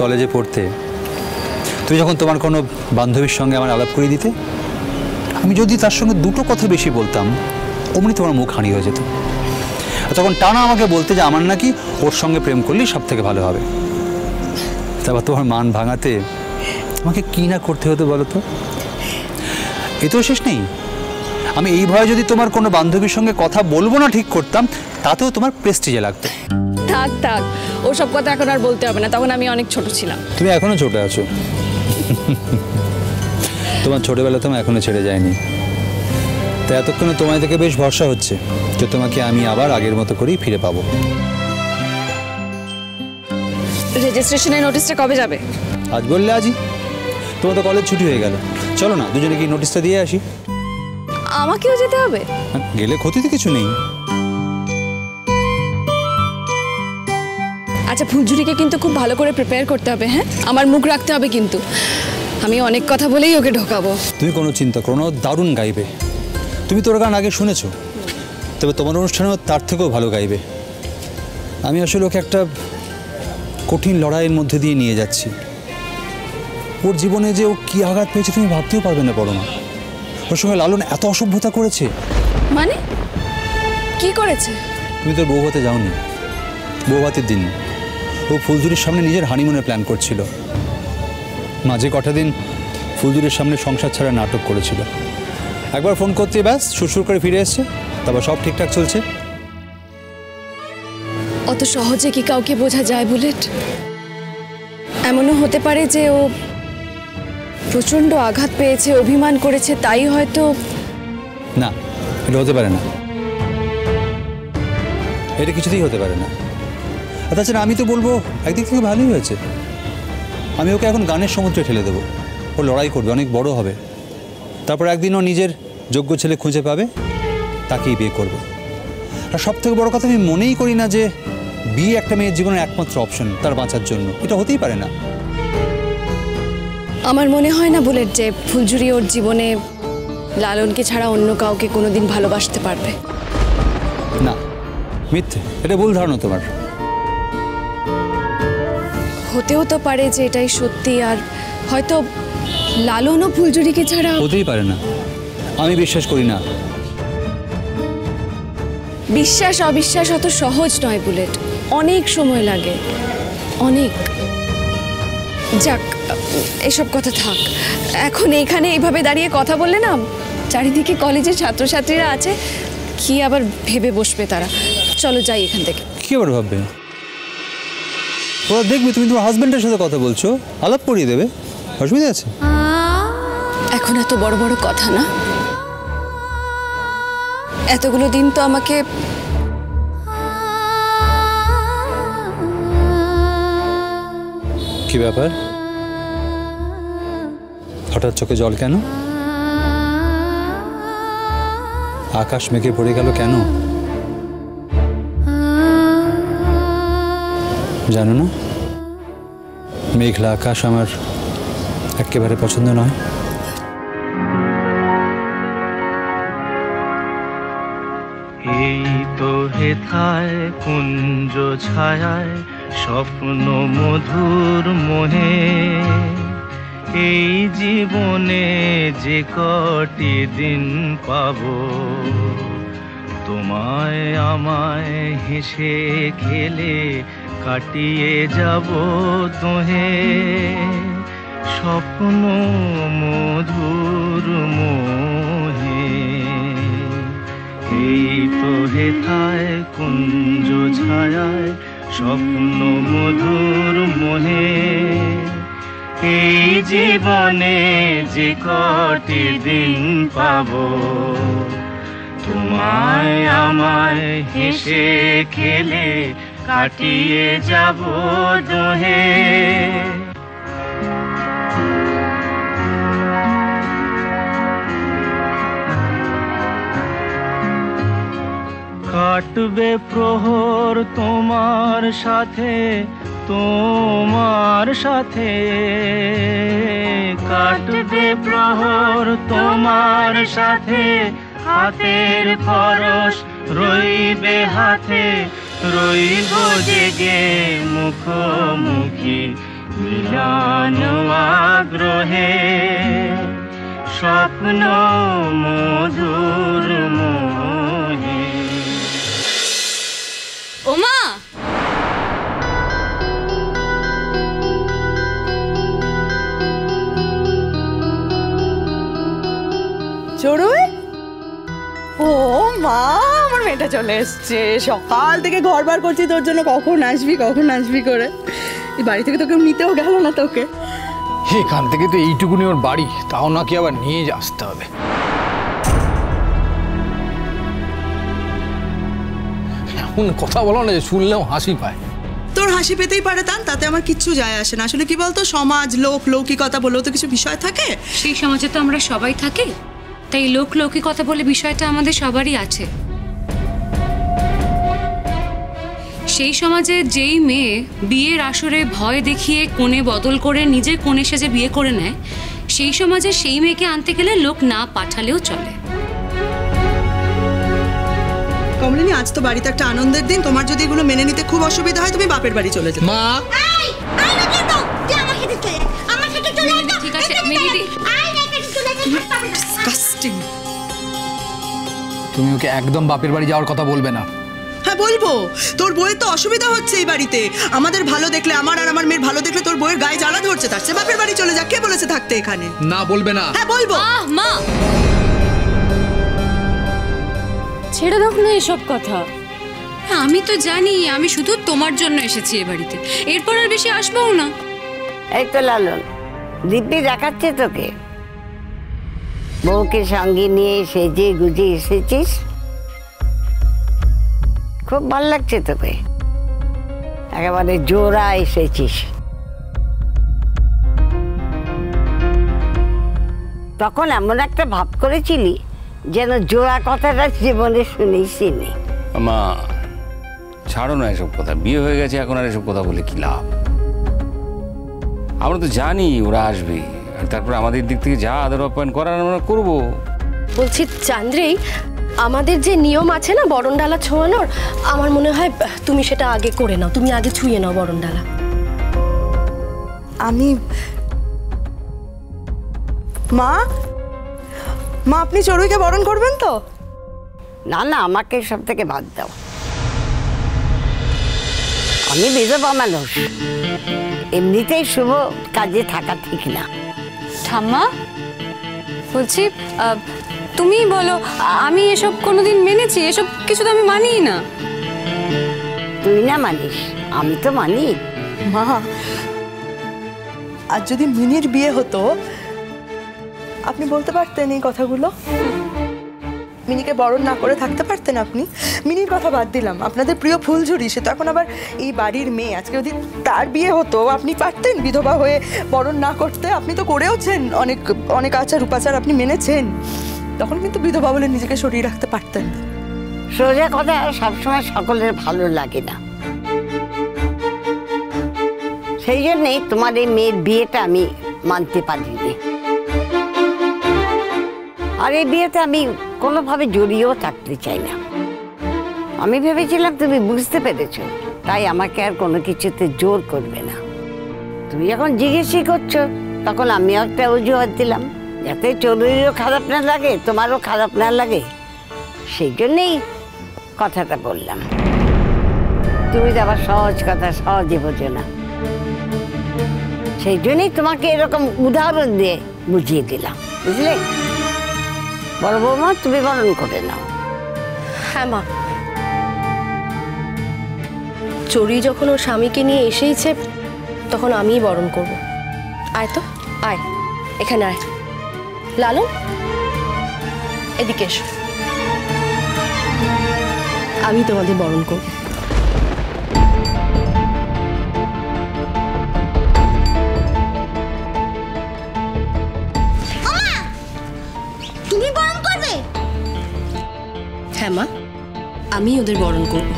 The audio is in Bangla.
কলেজে পড়তে তুমি যখন তোমার কোনো বান্ধবীর সঙ্গে আমার আলাপ করিয়ে দিতে, আমি যদি তার সঙ্গে দুটো কথা বেশি বলতাম অমনি তোমার মুখ হাঁড়ি হয়ে যেত। তখন টানা আমাকে বলতে যে আমার নাকি ওর সঙ্গে প্রেম করলেই সব থেকে ভালো হবে। তারপর তোমার মান ভাঙাতে আমাকে কী না করতে হতো বলো তো। এতেও শেষ নেই, আমি এই ভয়ে যদি তোমার কোনো বান্ধবীর সঙ্গে কথা বলবো না ঠিক করতাম, তাতেও তোমার প্রেস্টিজে লাগতো। থাক থাক, ওসব কথা এখন আর বলতে হবে না, তখন আমি অনেক ছোট ছিলাম। তুমি এখনো ছোট আছো। তোমার ছোটবেলা তোমার এখনো ছেড়ে যায়নি। তাই এতক্ষণে তোমায় থেকে বেশ ভরসা হচ্ছে যে তোমাকে আমি আবার আগের মতো করেই ফিরে পাবো। রেজিস্ট্রেশনের নোটিশটা কবে যাবে? আজ বললে আজই। তোমার তো কলেজ ছুটি হয়ে গেল, চলো না দুজনে কি নোটিশটা দিয়ে আসি। আমাকেও যেতে হবে? গেলে ক্ষতি তো কিছু নেই। আচ্ছা, ফুলঝুরিকে কিন্তু খুব ভালো করে প্রিপেয়ার করতে হবে। হ্যাঁ, আমার মুখ রাখতে হবে কিন্তু। আমি অনেক কথা বলেই ওকে ঢোকাবো। তুমি কোনো চিন্তা করো না, দারুণ গাইবে। তুমি তোর গান আগে শুনেছো, তবে তোমার অনুষ্ঠানেও তার থেকেও ভালো গাইবে। আমি আসলে ওকে একটা কঠিন লড়াইয়ের মধ্যে দিয়ে নিয়ে যাচ্ছি। ওর জীবনে যে ও কী আঘাত পেয়েছে তুমি ভাবতেও পারবে না পরমা। ওর সঙ্গে লালন এত অসভ্যতা করেছে। মানে কি করেছে? তুমি তোর বউ হতে যাওনি। বউ ভাতের দিন ও ফুলঝুরির সামনে নিজের হানিমুনের প্ল্যান করছিল। মাঝে কটা দিন ফুলঝুরির সামনে সংসার ছাড়া নাটক করেছিল। একবার ফোন করতে ব্যাস সুরসুর করে ফিরে এসছে, তারপর সব ঠিকঠাক চলছে। অত সহজে কি কাউকে বোঝা যায় বুলেট? এমনও হতে পারে যে ও প্রচণ্ড আঘাত পেয়েছে, অভিমান করেছে, তাই হয়তো। না, এটা হতে পারে না। এটা কিছুতেই হতে পারে না। আর তাছাড়া আমি তো বলবো একদিক থেকে ভালোই হয়েছে। আমি ওকে এখন গানের সমুদ্রে ঠেলে দেবো। ও লড়াই করবে, অনেক বড় হবে। তারপর একদিন ও নিজের যোগ্য ছেলে খুঁজে পাবে, তাকেই বিয়ে করবে। আর সব থেকে বড় কথা, আমি মনেই করি না যে বিয়ে একটা মেয়ের জীবনের একমাত্র অপশন তার বাঁচার জন্য। এটা হতেই পারে না। আমার মনে হয় না বুলেট যে ফুলঝুরি ওর জীবনে লালনকে ছাড়া অন্য কাউকে কোনোদিন ভালোবাসতে পারবে। না, মিথ্যে, এটা ভুল ধারণা তোমার। হতেও তো পারে যে এটাই সত্যি, আর হয়তো লালনও ফুলঝুরিকে ছাড়া। হতেই পারে না, আমি বিশ্বাস করি না। বিশ্বাস অবিশ্বাস অত সহজ নয় বুলেট, অনেক সময় লাগে, অনেক। যাক, এসব কথা থাক। এখন এইখানে এইভাবে দাঁড়িয়ে কথা বললে না, চারিদিকে কলেজের ছাত্রছাত্রীরা আছে, কি আবার ভেবে বসবে তারা। চলো যাই এখান থেকে। কি আবার ভাববে? ওরা দেখবে তুমি তোমার হাজবেন্ডের সাথে কথা বলছো, আলাপ করিয়ে দেবে, অসুবিধা আছে? এখন এত বড় বড় কথা না, এতগুলো দিন তো আমাকে। কি ব্যাপার, হঠাৎ চোখে জল কেন? আকাশ মেঘে পড়ে গেল কেন? জানো না, মেঘলা আকাশ আমার একেবারে পছন্দ নয়। এই তো হেথায় কুঞ্জ ছায়ায় স্বপ্ন মধুর মোহে, এই জীবনে যে কটি দিন পাবো, তোমায় আমায় হেসে খেলে কাটিয়ে যাব তোহে, স্বপ্ন মধুর মোহে। এই তো হেথায় কুঞ্জ ছায়ায় স্বপ্ন মধুর মোহে, এই জীবনে যে কটি দিন পাবো, তোমায় আমায় হেসে খেলে কাটিয়ে যাব দোহে। কাটবে প্রহর তোমার সাথে, তোমার সাথে কাটবে প্রহর তোমার সাথে, হাতের পরশ রইবে হাতে, রইব জেগে মুখোমুখি মিলন আগ্রহে স্বপ্ন মধুর মোহে। ওমা, চড়ুই, ও মা, আমার মেয়েটা চলে এসছে। সকাল থেকে ঘর বার করছি তোর জন্য, কখন আসবি করে। এই বাড়ি থেকে তোকে নিতেও গেল না তোকে। এখান থেকে তো এইটুকুনি ওর বাড়ি, তাও নাকি আবার নিয়ে আসতে হবে। এমন কথা বলো না যে শুনলেও হাসি পায়। তোর হাসি পেতেই পারে, তাতে আমার কিচ্ছু যায় আসে না। আসলে কি বলতো, সমাজ, লৌকিকতা বলেও তো কিছু বিষয় থাকে। সেই সমাজে তো আমরা সবাই থাকি, তাই লৌকিকতা বলে বিষয়টা আমাদের সবারই আছে। সেই সমাজে যেই মেয়ে বিয়ের আসরে ভয় দেখিয়ে কোণে বদল করে নিজে কোণে সেজে বিয়ে করে নেয়, সেই সমাজে সেই মেয়েকে আনতে গেলে লোক না পাঠালেও চলে। কমলিনী, আজ তো বাড়িতে একটা আনন্দের দিন। তোমার যদি এগুলো মেনে নিতে খুব অসুবিধা হয়, তুমি বাপের বাড়ি চলে যাও। মা, ঠিক আছে মেহেদি, ডিসকাস্টিং। তুমি ওকে একদম বাপের বাড়ি যাওয়ার কথা বলবে না। হ্যাঁ বলবো, তোর বইয়ের তো অসুবিধা হচ্ছে এই বাড়িতে। আমাদের ভালো দেখলে, আমার আর আমার মেয়ের ভালো দেখলে তোর বইয়ের গায়ে জ্বালা ধরছে। তার চেয়ে বাপের বাড়ি চলে যা। কে বলেছে থাকতে এখানে? না বলবে না। হ্যাঁ বলবো। মা ছেড়ে দাও না এসব কথা। আমি তো জানি আমি শুধু তোমার জন্য এসেছি এ বাড়িতে, এরপর আর বেশি আসবও না। এই তো লালন, দিব্যি দেখাচ্ছে তোকে, বউকে সঙ্গে নিয়ে সেজে গুজে এসেছিস, খুব ভাল লাগছে তোকে, একেবারে জোড়া এসেছিস। তখন এমন একটা ভাব করেছিলি যেন জোড়া কথাটা জীবনে শুনেছিনি। মা ছাড়ো না এসব কথা, বিয়ে হয়ে গেছে এখন আর এসব কথা বলে কি লাভ? আমরা তো জানি ওরা আসবে, আর তারপর আমাদের দিক থেকে যা আদর আপ্যায়ন করার আমরা করবো। বলছি চান্দ্রেই, আমাদের যে নিয়ম আছে না বরণডালা ছোঁয়ানোর, আমার মনে হয় তুমি সেটা আগে করে নাও। তুমি আগে ছুঁয়ে নাও বরণডালা। আমি মা, আপনি চড়ুইকে বরণ করবেন তো? না না, আমাকে সব থেকে বাদ দাও। আমি বিধবা মানুষ, এমনিতেই শুভ কাজে থাকা ঠিক না। ঠাম্মা বলছি, তুমি বলো, আমি এসব কোনোদিন মেনেছি? এসব কিছু তো আমি মানিই না। তুই না মানিস, আমি তো মানি। মা, আর যদি মিনির বিয়ে হতো, আপনি বলতে পারতেন এই কথাগুলো? মিনিকে বরণ না করে থাকতে পারতেন আপনি? মিনির কথা বাদ দিলাম, আপনাদের প্রিয় ফুলঝুরি, সে তো এখন আবার এই বাড়ির মেয়ে। আজকে যদি তার বিয়ে হতো, আপনি পারতেন বিধবা হয়ে বরণ না করতে? আপনি তো করেওছেন, অনেক অনেক আচার উপাচার আপনি মেনেছেন। তখন কিন্তু বিধবা বলে নিজেকে সরিয়ে রাখতে পারতেন। সোজা কথা সবসময় সকলের ভালো লাগে না, সেই জন্যেই তোমার এই মেয়ের বিয়েটা আমি মানতে পারিনি। আর এই বিয়েতে আমি কোনোভাবে জড়িয়েও থাকতে চাই না। আমি ভেবেছিলাম তুমি বুঝতে পেরেছো, তাই আমাকে আর কোনো কিছুতে জোর করবে না। তুমি যখন জিজ্ঞেসই করছো, তখন আমিও একটা অজুহাত দিলাম, যাতে চড়ুইরও খারাপ না লাগে, তোমারও খারাপ না লাগে। সেই জন্যেই কথাটা বললাম। তুমি তো আবার সহজ কথা সহজে বোঝো না, সেই জন্যই তোমাকে এরকম উদাহরণ দিয়ে বুঝিয়ে দিলাম, বুঝলে? বড় বৌমা, তুমি বরণ করে নাও। হ্যাঁ মা, চড়ুই যখন ওর স্বামীকে নিয়ে এসেইছে, তখন আমিই বরণ করব। আয় তো, আয় এখানে আয়। লালন, এদিকে এসো, আমি তোমাদের বরণ করব। তুমি বরণ করবে? হ্যাঁ মা, আমি ওদের বরণ করব।